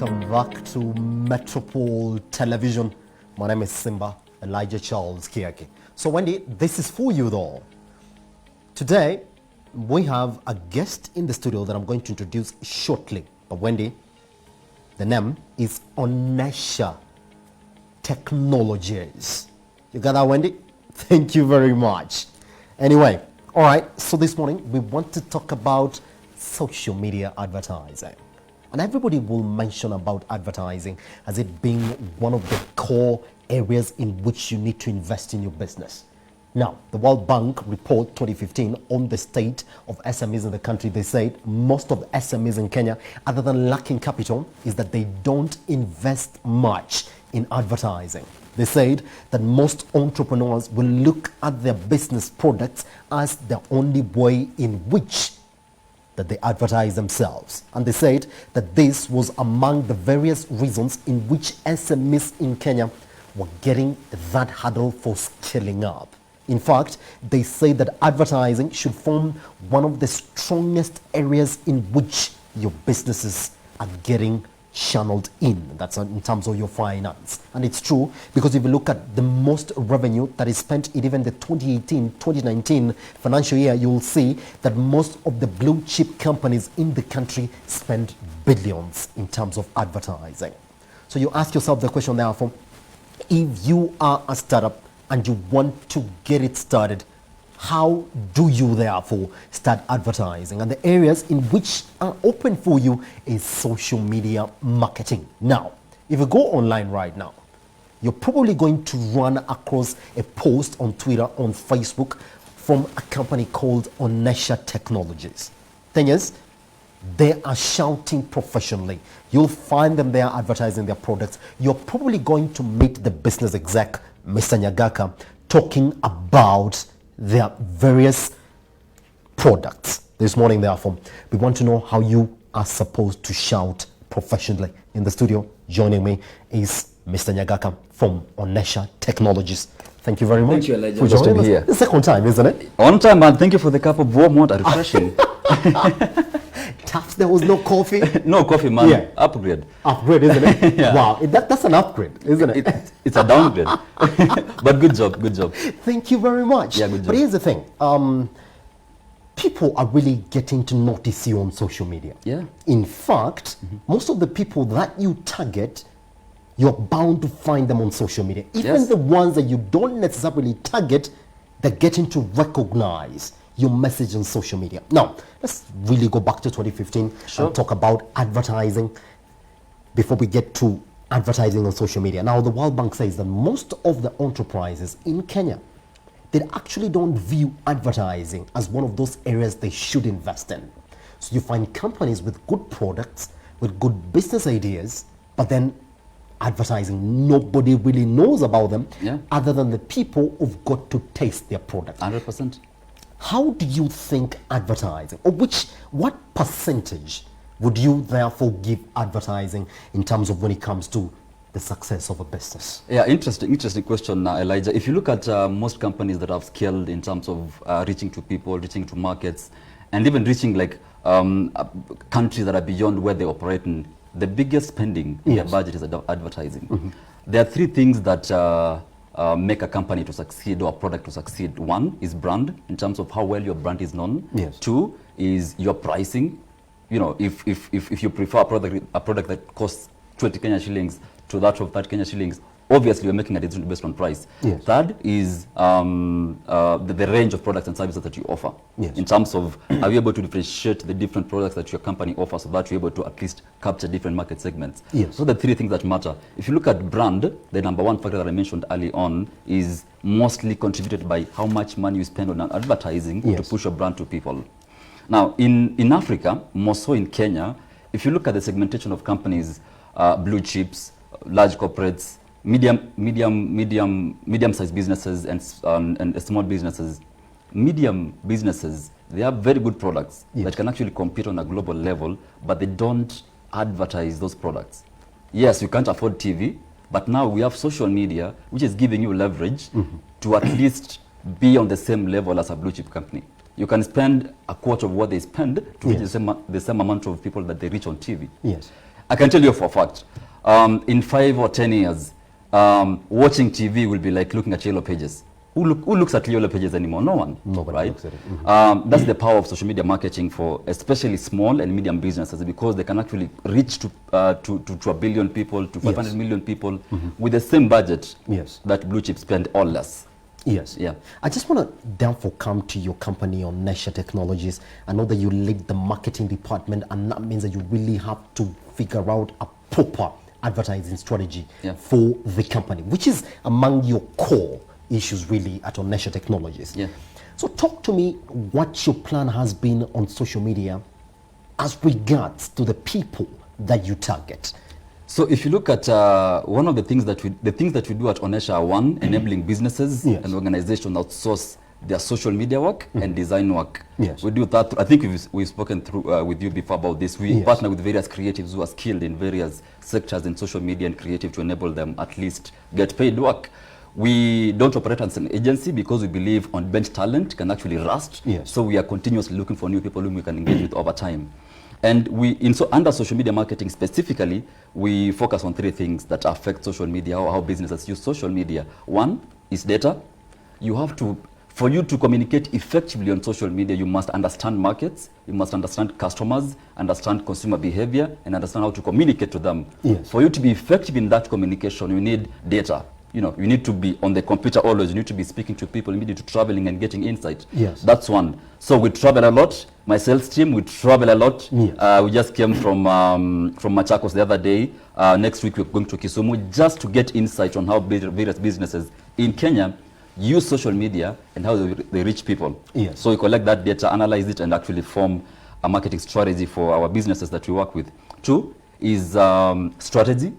welcome back to Metropole Television. My name is Simba Elijah Charles Kiaki. So Wendy, this is for you though. Today, we have a guest in the studio that I'm going to introduce shortly. But Wendy, the name is Onesha Technologies. You got that, Wendy? Thank you very much. Anyway, all right, so this morning we want to talk about social media advertising. And everybody will mention about advertising as it being one of the core areas in which you need to invest in your business. Now, the World Bank report 2015 on the state of SMEs in the country, they said most of SMEs in Kenya, other than lacking capital, is that they don't invest much in advertising. They said that most entrepreneurs will look at their business products as the only way in which that they advertise themselves. And they said that this was among the various reasons in which SMEs in Kenya were getting that hurdle for scaling up. In fact, they say that advertising should form one of the strongest areas in which your businesses are getting channeled in. That's in terms of your finance. And it's true because if you look at the most revenue that is spent in even the 2018-2019 financial year, you'll see that most of the blue chip companies in the country spend billions in terms of advertising. So you ask yourself the question therefore, if you are a startup and you want to get it started, how do you therefore start advertising? And the areas in which are open for you is social media marketing. Now, if you go online right now, you're probably going to run across a post on Twitter, on Facebook from a company called Onesha Technologies. Thing is, they are shouting professionally. You'll find them there advertising their products. You're probably going to meet the business exec, Mr. Nyagaka, talking about their various products. This morning, therefore, we want to know how you are supposed to shout professionally. In the studio, joining me is Mr. Nyagaka from Onesha Technologies. Thank you very much. Thank you, Elijah. For joining us. Here. The second time, isn't it? On time, man. Thank you for the cup of warm water, refreshing. Tough, there was no coffee? No coffee, man. Yeah. Upgrade. Upgrade, isn't it? Yeah. Wow, that's an upgrade, isn't it? It's a downgrade. But good job, good job. Thank you very much. Yeah, good job. But here's the thing. People are really getting to notice you on social media. Yeah. In fact, most of the people that you target, you're bound to find them on social media. Even Yes. the ones that you don't necessarily target, they're getting to recognize your message on social media. Now, let's really go back to 2015 Sure. and talk about advertising before we get to advertising on social media. Now, the World Bank says that most of the enterprises in Kenya, they actually don't view advertising as one of those areas they should invest in. So you find companies with good products, with good business ideas, but then advertising, nobody really knows about them other than the people who've got to taste their product. 100%. How do you think advertising, or what percentage would you therefore give advertising in terms of when it comes to the success of a business? Yeah, interesting question, Elijah. If you look at most companies that have scaled in terms of reaching to people, reaching to markets, and even reaching like countries that are beyond where they operate in, the biggest spending in their budget is advertising. There are three things that make a company to succeed or a product to succeed. One is brand, in terms of how well your brand is known. Yes. Two is your pricing. You know, if you prefer a product that costs 20 Kenya shillings to that of 30 Kenya shillings, obviously you're making a decision based on price. Yes. Third is the range of products and services that you offer. Yes. In terms of, are you able to differentiate the different products that your company offers so that you're able to at least capture different market segments? Yes. So the three things that matter. If you look at brand, the number one factor that I mentioned early on is mostly contributed by how much money you spend on advertising to push your brand to people. Now, in Africa, more so in Kenya, if you look at the segmentation of companies, blue chips, large corporates, medium-sized businesses and small businesses. Medium businesses, they have very good products that can actually compete on a global level, but they don't advertise those products. Yes, you can't afford TV, but now we have social media, which is giving you leverage to at least be on the same level as a blue chip company. You can spend a quarter of what they spend to reach the same amount of people that they reach on TV. Yes. I can tell you for a fact, in 5 or 10 years, watching TV will be like looking at Yellow Pages. Who looks at Yellow Pages anymore? No one. Nobody right? looks at it. That's the power of social media marketing for especially small and medium businesses, because they can actually reach to 1 billion people, to 500 million people with the same budget Yes. that blue chip spend or less. Yes. Yeah. I just want to therefore come to your company on Nesha Technologies. I know that you lead the marketing department, and that means that you really have to figure out a proper advertising strategy Yeah. for the company, which is among your core issues really at Nesha Technologies. Yeah. So talk to me what your plan has been on social media as regards to the people that you target. So if you look at one of the things that we do at Onesha are, one, enabling businesses Yes. and organizations outsource their social media work and design work. Yes. We do that. I think we've spoken through with you before about this. We Yes. partner with various creatives who are skilled in various sectors in social media and creative to enable them at least get paid work. We don't operate as an agency because we believe on bench talent can actually rust. Yes. So we are continuously looking for new people whom we can engage with over time. And under social media marketing specifically, we focus on 3 things that affect social media or how businesses use social media. One is data. For you to communicate effectively on social media, you must understand markets, you must understand customers, understand consumer behavior, and understand how to communicate to them. Yes. For you to be effective in that communication, you need data. You need to be on the computer always. You need to be speaking to people. You need to traveling and getting insight. Yes. That's one. So we travel a lot. My sales team, we travel a lot. Yes. We just came from Machakos the other day. Next week we're going to Kisumu just to get insight on how various businesses in Kenya use social media and how they reach people. Yes. So we collect that data, analyze it, and actually form a marketing strategy for our businesses that we work with. 2 is strategy.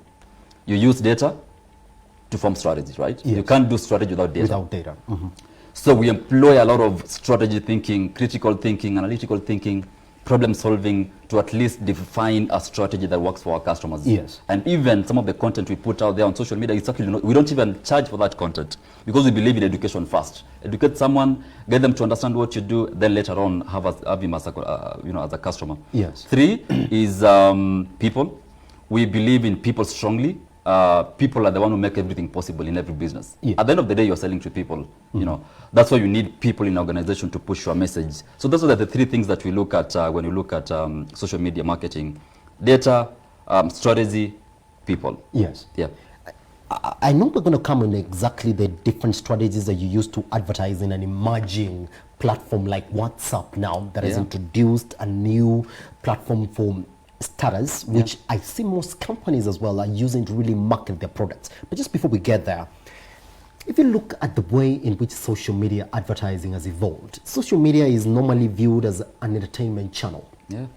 You use data to form strategies, right? Yes. You can't do strategy without data. Without data. So we employ a lot of strategy thinking, critical thinking, analytical thinking, problem solving to at least define a strategy that works for our customers. Yes. And even some of the content we put out there on social media, it's actually we don't even charge for that content because we believe in education first. Educate someone, get them to understand what you do, then later on have him as a customer. Yes. 3 is people. We believe in people strongly. People are the one who make everything possible in every business. Yeah. At the end of the day, you're selling to people. That's why you need people in organization to push your message. So those are the 3 things that we look at when you look at social media marketing: data, strategy, people. Yes. Yeah. I know we're going to come on exactly the different strategies that you use to advertise in an emerging platform like WhatsApp now that has Yeah. introduced a new platform for starters, which I see most companies as well are using to really market their products. But just before we get there, if you look at the way in which social media advertising has evolved, social media is normally viewed as an entertainment channel. Yeah.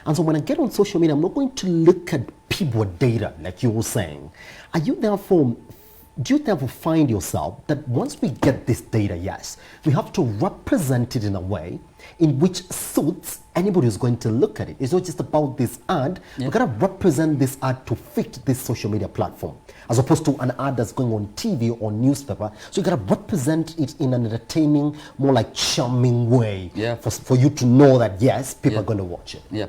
And so when I get on social media, I'm not going to look at people data like you were saying. Do you therefore find yourself that once we get this data, yes, we have to represent it in a way in which suits anybody who's going to look at it? It's not just about this ad. We've got to represent this ad to fit this social media platform, as opposed to an ad that's going on TV or newspaper. So you got to represent it in an entertaining, more like charming way for you to know that, yes, people are going to watch it. Yeah.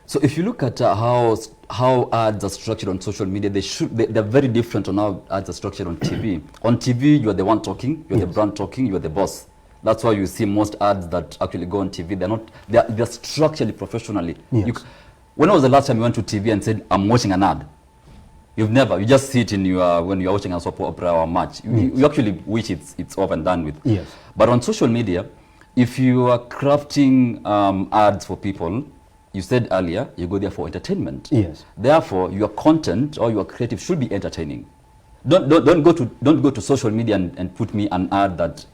So if you look at how ads are structured on social media, they're very different on how ads are structured on TV. On TV, you are the one talking, you're the brand talking, you're the boss. That's why you see most ads that actually go on TV. They're structurally professionally. Yes. When was the last time you went to TV and said, "I'm watching an ad"? You've never. You just see it when you're watching a soap opera or a match. You actually wish it's over and done with. Yes. But on social media, if you are crafting ads for people, you said earlier, you go there for entertainment. Yes. Therefore, your content or your creative should be entertaining. Don't go to social media and put me an ad that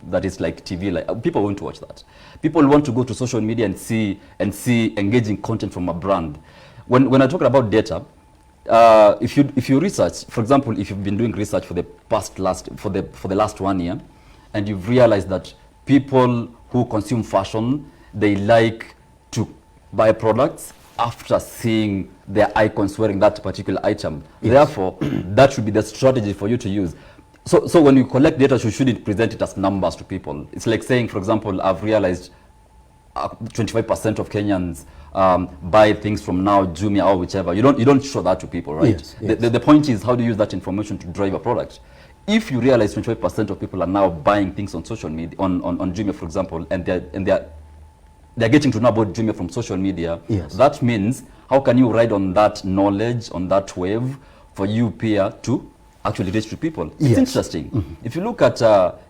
that is like TV. Like people won't watch that. People want to go to social media and see engaging content from a brand. When I talk about data, if you research, for example, if you've been doing research for the last 1 year, and you've realized that people who consume fashion, they like to buy products after seeing their icons wearing that particular item. Yes. Therefore, that should be the strategy for you to use. So when you collect data, you shouldn't present it as numbers to people. It's like saying, for example, I've realized 25% of Kenyans buy things from now Jumia or whichever. You don't show that to people, right? Yes, yes. The point is, how do you use that information to drive a product? If you realize 25% of people are now buying things on social media, on Jumia, for example, and they're getting to know about Jumia from social media, Yes. that means how can you ride on that knowledge, on that wave, for you peer to actually reach to people? It's Yes. interesting. If you look at,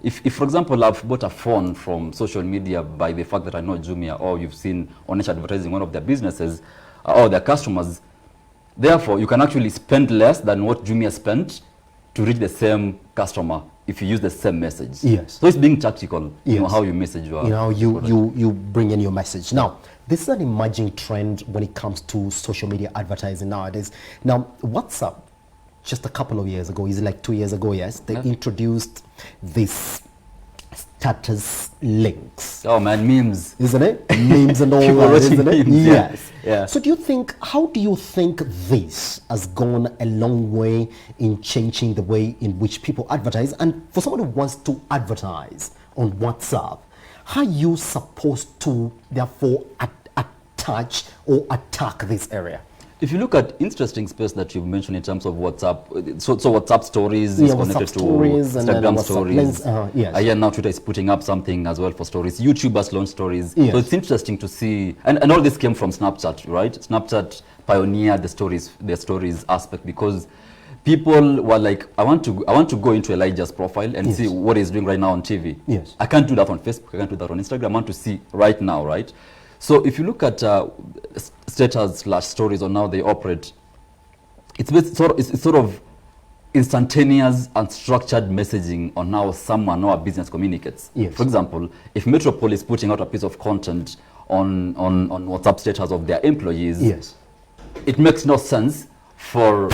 if for example, I've bought a phone from social media by the fact that I know Jumia, or you've seen Onesha advertising one of their businesses, or their customers, therefore you can actually spend less than what Jumia spent to reach the same customer if you use the same message. Yes. So it's being tactical, you know, Yes. how you message your you bring in your message. Now, this is an emerging trend when it comes to social media advertising nowadays. Now, WhatsApp, just a couple of years ago, is it like 2 years ago, yes, they introduced this status links. Oh man, memes. Isn't it? Memes and all People that, watching isn't it? memes, yeah. Yes. Yeah. So how do you think this has gone a long way in changing the way in which people advertise? And for someone who wants to advertise on WhatsApp, how are you supposed to therefore attach or attack this area? If you look at interesting space that you've mentioned in terms of WhatsApp, so WhatsApp stories Yeah, is WhatsApp connected to stories and then Instagram WhatsApp stories. links, yes. Yeah, now Twitter is putting up something as well for stories. YouTube has launched stories. Yes. So it's interesting to see, and all this came from Snapchat, right? Snapchat pioneered the stories aspect, because people were like, I want to go into Elijah's profile and Yes. see what he's doing right now on TV. Yes. I can't do that on Facebook. I can't do that on Instagram. I want to see right now, right? So if you look at status/stories on how they operate, it's sort of instantaneous and structured messaging on how someone or a business communicates. Yes. For example, if Metropole is putting out a piece of content on WhatsApp status of their employees, Yes. it makes no sense for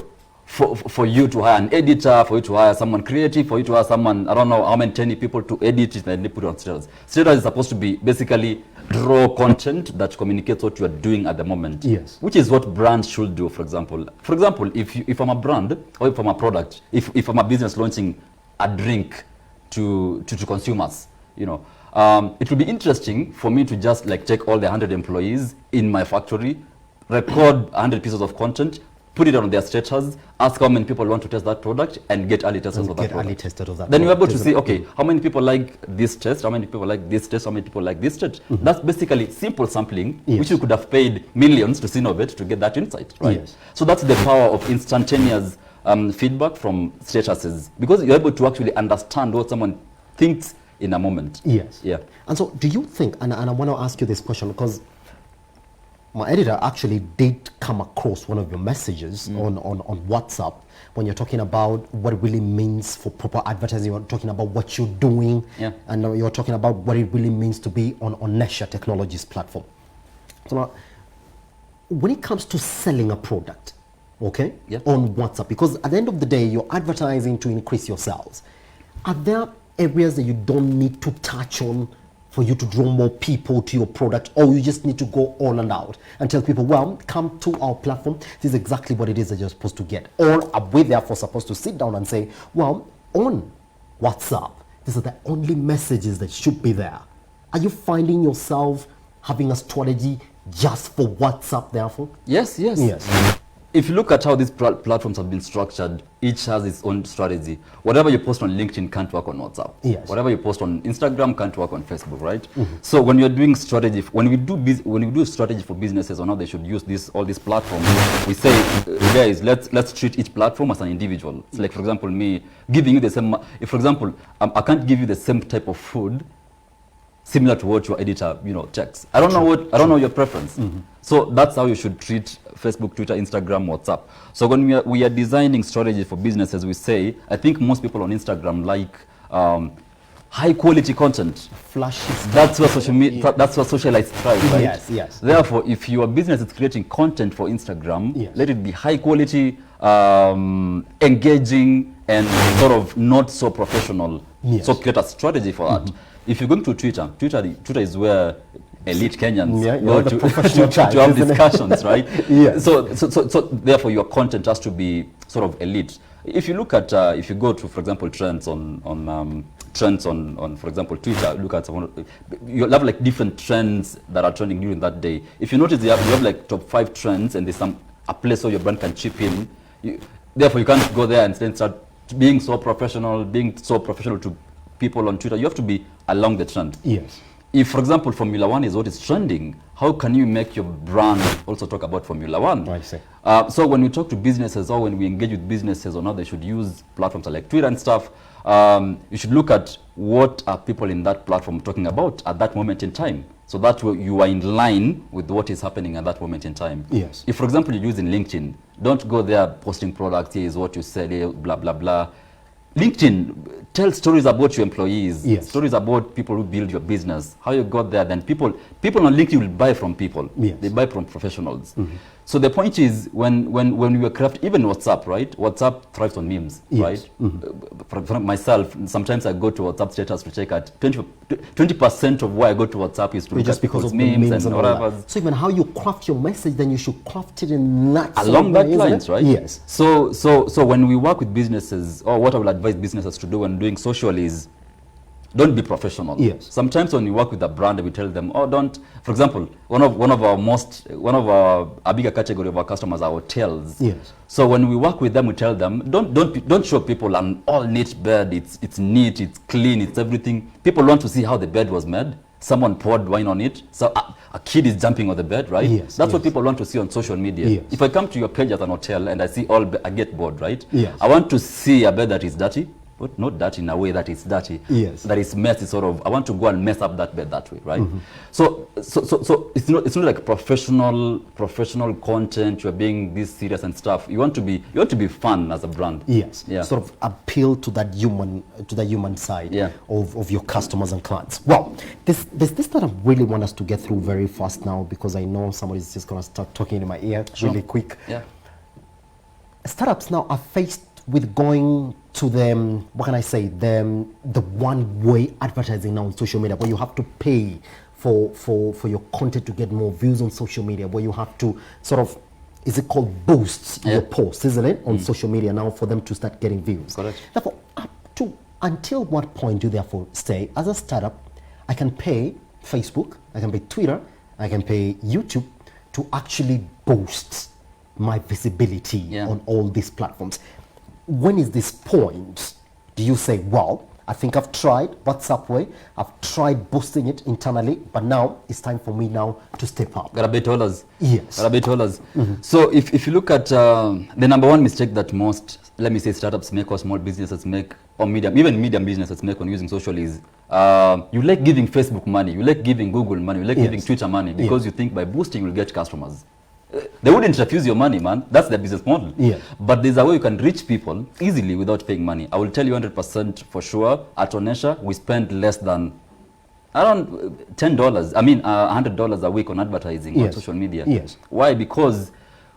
you to hire an editor, for you to hire someone creative, for you to hire someone, I don't know how many people to edit it and they put it on status. Status is supposed to be basically raw content that communicates what you are doing at the moment. Yes. Which is what brands should do, for example. For example, if I'm a brand or if I'm a product, if I'm a business launching a drink to consumers, you know, it will be interesting for me to just like take all the 100 employees in my factory, record 100 pieces of content, put it on their status, ask how many people want to test that product, and get early testers of that Get product. early tested of that. Then you're able to product. see, okay, how many people like this test, how many people like this test, how many people like this test. That's basically simple sampling, Yes. which you could have paid millions to Synovate to get that insight, right? Yes. So that's the power of instantaneous feedback from statuses, because you're able to actually understand what someone thinks in a moment. Yes. Yeah. And so do you think, and I want to ask you this question because my editor actually did come across one of your messages on WhatsApp when you're talking about what it really means for proper advertising. You're talking about what you're doing, Yeah. and you're talking about what it really means to be on Nesha Technologies platform. So now, when it comes to selling a product, okay, Yeah. on WhatsApp, because at the end of the day, you're advertising to increase your sales. Are there areas that you don't need to touch on for you to draw more people to your product, or you just need to go on and out and tell people, well, come to our platform, this is exactly what it is that you're supposed to get? Or are we therefore supposed to sit down and say, well, on WhatsApp, these are the only messages that should be there? Are you finding yourself having a strategy just for WhatsApp therefore? Yes, yes. Yes. If you look at how these platforms have been structured, each has its own strategy. Whatever you post on LinkedIn can't work on WhatsApp. Yes. Whatever you post on Instagram can't work on Facebook, right? So when you're doing strategy, when we do strategy for businesses on how they should use all these platforms, we say, guys, let's treat each platform as an individual. So like, for example, me giving you the same. If, for example, I can't give you the same type of food similar to what your editor, checks. I don't know your preference. So that's how you should treat Facebook, Twitter, Instagram, WhatsApp. So when we are designing strategy for businesses, we say, I think most people on Instagram like high quality content. Flashy. That's where social media, that's where socialites thrive, right? Yes, yes. Therefore, if your business is creating content for Instagram, Yes. let it be high quality, engaging, and sort of not so professional. Yes. So create a strategy for that. If you're going to Twitter is where elite Kenyans Yeah, go the to, professional to have type, isn't it? discussions, right? Yes. So therefore your content has to be sort of elite. If you look at, if you go to, for example, trends on trends on for example, Twitter. Look at you have like different trends that are trending during that day. If you notice, you have like top 5 trends, and there's a place where your brand can chip in. Therefore, you can't go there and then start being so professional to people on Twitter. You have to be along the trend. Yes. If, for example, Formula One is what is trending, how can you make your brand also talk about Formula One? I see. So when we talk to businesses, or when we engage with businesses on how they should use platforms like Twitter and stuff, you should look at what are people in that platform talking about at that moment in time. So that way you are in line with what is happening at that moment in time. Yes. If, for example, you're using LinkedIn, don't go there posting products, here is what you sell, here, blah, blah, blah. LinkedIn, tell stories about your employees, yes. stories about people who build your business, how you got there. Then people on LinkedIn will buy from people. Yes. They buy from professionals. So the point is, when we were crafting, even WhatsApp, right? WhatsApp thrives on memes, yes. right? For myself, sometimes I go to WhatsApp status to check at 20% of why I go to WhatsApp is to look just at because people's of the memes and all whatever. that. So even how you craft your message, then you should craft it in that along that way, lines, right? Yes. So when we work with businesses, or what I will advise businesses to do when doing social is, don't be professional. Yes. Sometimes when we work with a brand, we tell them, oh, don't. For example, one of our bigger category of our customers are hotels. Yes. So when we work with them, we tell them, don't show people an all neat bed. It's neat, it's clean, it's everything. People want to see how the bed was made. Someone poured wine on it. So a kid is jumping on the bed, right? Yes. That's what people want to see on social media. Yes. If I come to your page at an hotel and I see I get bored, right? Yes. I want to see a bed that is dirty. But not dirty in a way that it's dirty. Yes. That is messy, sort of. I want to go and mess up that bed that way, right? So it's not like professional content. You're being this serious and stuff. You want to be fun as a brand. Yes. Yeah. Sort of appeal to that human side, yeah, of your customers and clients. Well, there's this that I really want us to get through very fast now, because I know somebody's just gonna start talking in my ear really quick. Yeah. Startups now are faced with going to the one-way advertising now on social media, where you have to pay for your content to get more views on social media, where you have to sort of, is it called boost your posts, isn't it, on social media now for them to start getting views. Correct. Therefore, until what point do you therefore say, as a startup, I can pay Facebook, I can pay Twitter, I can pay YouTube to actually boost my visibility on all these platforms? When is this point do you say, well, I think I've tried WhatsApp way, I've tried boosting it internally, but now it's time for me now to step up? Gotta pay dollars. Yes. Gotta pay dollars. So if you look at the number one mistake that most, let me say, startups make, or small businesses make, or medium businesses make when using social is, you like giving Facebook money, you like giving Google money, you like giving Twitter money, because you think by boosting you'll get customers. They wouldn't refuse your money, man. That's their business model. Yeah. But there's a way you can reach people easily without paying money. I will tell you 100% for sure. At Onesha, we spend less than around $10. I mean, $100 a week on advertising on social media. Yes. Why? Because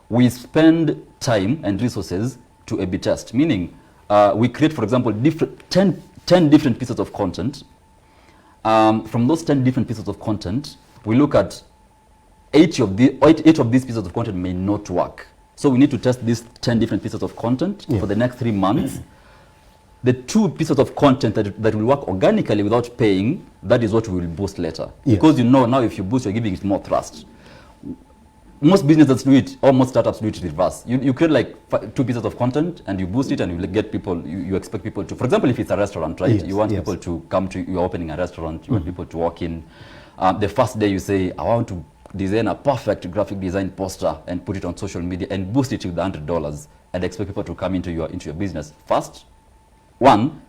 we spend time and resources to A/B test. Meaning, we create, for example, 10 different pieces of content. From those 10 different pieces of content, we look at 8 of these pieces of content may not work. So we need to test these 10 different pieces of content for the next 3 months. The 2 pieces of content that will work organically without paying, that is what we will boost later. Yes. Because now if you boost, you're giving it more thrust. Most businesses do it, or most startups do it reverse. You create like 2 pieces of content and you boost it, and you get people, you expect people to, for example, if it's a restaurant, right? Yes. You want people to come to, you're opening a restaurant, you want people to walk in. The first day you say, I want to design a perfect graphic design poster and put it on social media and boost it with the $100 and expect people to come into your business. First, one,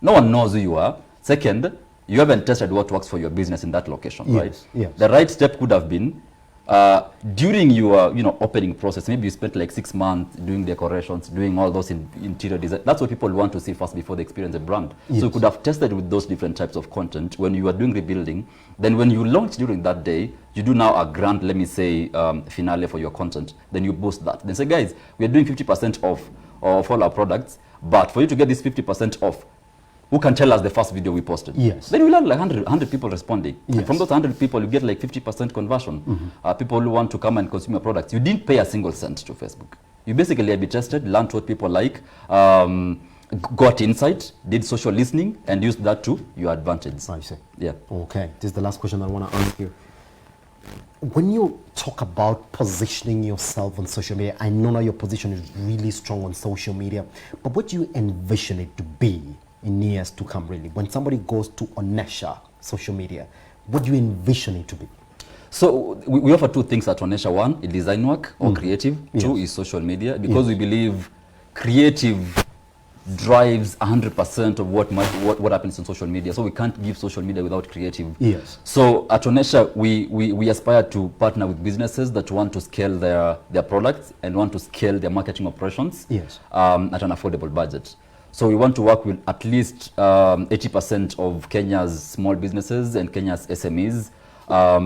no one knows who you are. Second, you haven't tested what works for your business in that location, right? Yes. The right step could have been during your opening process. Maybe you spent like 6 months doing decorations, doing all those interior design. That's what people want to see first before they experience a brand. Yes. So you could have tested with those different types of content when you are doing rebuilding. Then when you launch during that day, you do now a grand, let me say, finale for your content. Then you boost that. Then say, guys, we are doing 50% off of all our products, but for you to get this 50% off, who can tell us the first video we posted? Yes. Then we'll have like 100 people responding. Yes. And from those 100 people, you get like 50% conversion. People who want to come and consume your products. You didn't pay a single cent to Facebook. You basically A/B tested, learned what people like. got insight, did social listening, and used that to your advantage. I see. Yeah. Okay, this is the last question I want to ask you. When you talk about positioning yourself on social media, I know now your position is really strong on social media, but what do you envision it to be in years to come, really? When somebody goes to Onesha social media, what do you envision it to be? So we offer two things at Onesha. One is design work or creative. Yes. Two is social media, because we believe creative drives 100% of what happens on social media. So we can't give social media without creative. Yes. So at Onesha, we aspire to partner with businesses that want to scale their products and want to scale their marketing operations Yes. At an affordable budget. So we want to work with at least 80% of Kenya's small businesses and Kenya's SMEs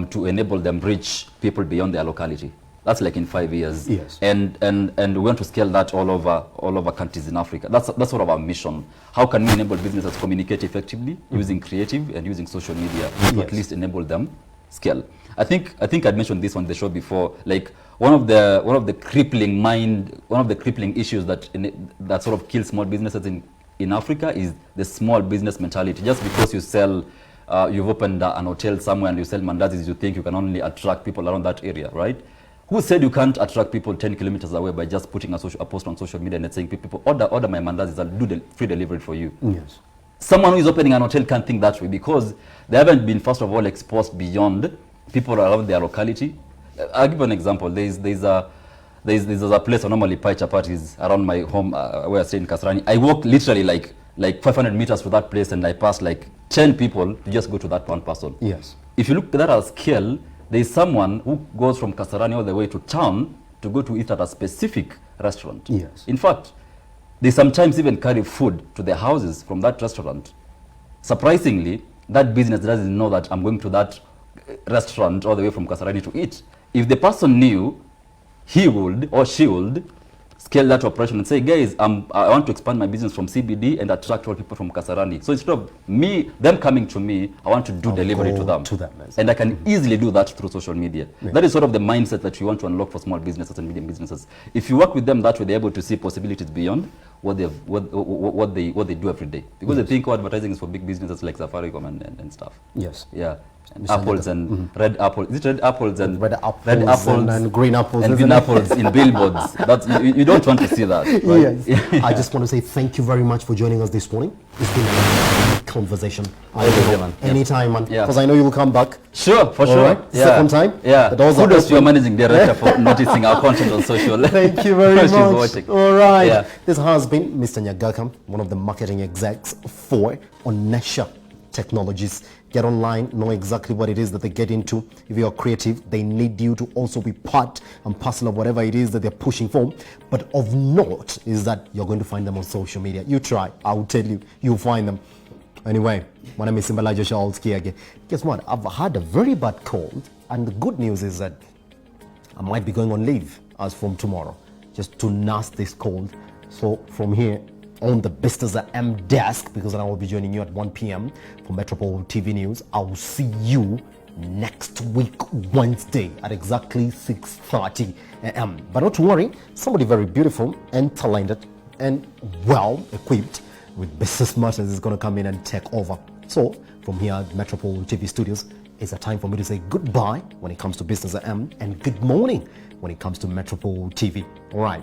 to enable them reach people beyond their locality. That's like in 5 years. Yes. And we want to scale that all over countries in Africa. That's sort of our mission. How can we enable businesses communicate effectively using creative and using social media to at least enable them scale? I think I'd mentioned this on the show before. Like one of the crippling issues that sort of kills small businesses in Africa is the small business mentality. Just because you sell, you've opened an hotel somewhere and you sell mandazis, you think you can only attract people around that area, right? Who said you can't attract people 10 kilometers away by just putting a post on social media and saying, people, order my mandazis, I'll do the free delivery for you. Yes. Someone who is opening an hotel can't think that way, because they haven't been, first of all, exposed beyond people around their locality. I'll give you an example. There's a place I normally buy chapatis around my home where I stay in Kasarani. I walk literally like 500 meters to that place, and I pass like 10 people to just go to that one person. Yes. If you look at that as scale, there is someone who goes from Kasarani all the way to town to go to eat at a specific restaurant. Yes. In fact, they sometimes even carry food to their houses from that restaurant. Surprisingly, that business doesn't know that I'm going to that restaurant all the way from Kasarani to eat. If the person knew, he would or she would scale that operation and say, guys, I want to expand my business from CBD and attract all people from Kasarani. So instead of them coming to me, I want to do delivery to them. And I can easily do that through social media. Yeah. That is sort of the mindset that we want to unlock for small businesses and medium businesses. If you work with them that way, they're able to see possibilities beyond what they do every day. Because they think advertising is for big businesses like Safaricom and stuff. Yes. Yeah. And apples and red apples. Is it red apples and red apples and green apples and green apples in billboards? That's you don't want to see that. Right? Yes. I just want to say thank you very much for joining us this morning. It's been a conversation. Anytime, man. Because I know you'll come back. Sure, for sure. Right? Yeah. Second time. Yeah. Kudos to your managing director for noticing our content on social. Thank you very much. All right. Yeah. This has been Mr. Nyagaka, one of the marketing execs for Onesha Technologies. Get online, know exactly what it is that they get into. If you're creative, they need you to also be part and parcel of whatever it is that they're pushing for. But of note is that you're going to find them on social media. You try, I will tell you, you'll find them. Anyway, my name is Simbalaji Shaolski again. Guess what? I've had a very bad cold, and the good news is that I might be going on leave as from tomorrow, just to nurse this cold. So from here, on the Business AM desk, because I will be joining you at 1 p.m. for Metropole TV News. I will see you next week, Wednesday, at exactly 6:30 a.m. But not to worry, somebody very beautiful and talented and well equipped with business matters is going to come in and take over. So from here at Metropole TV Studios, it's a time for me to say goodbye when it comes to Business AM and good morning when it comes to Metropole TV. All right.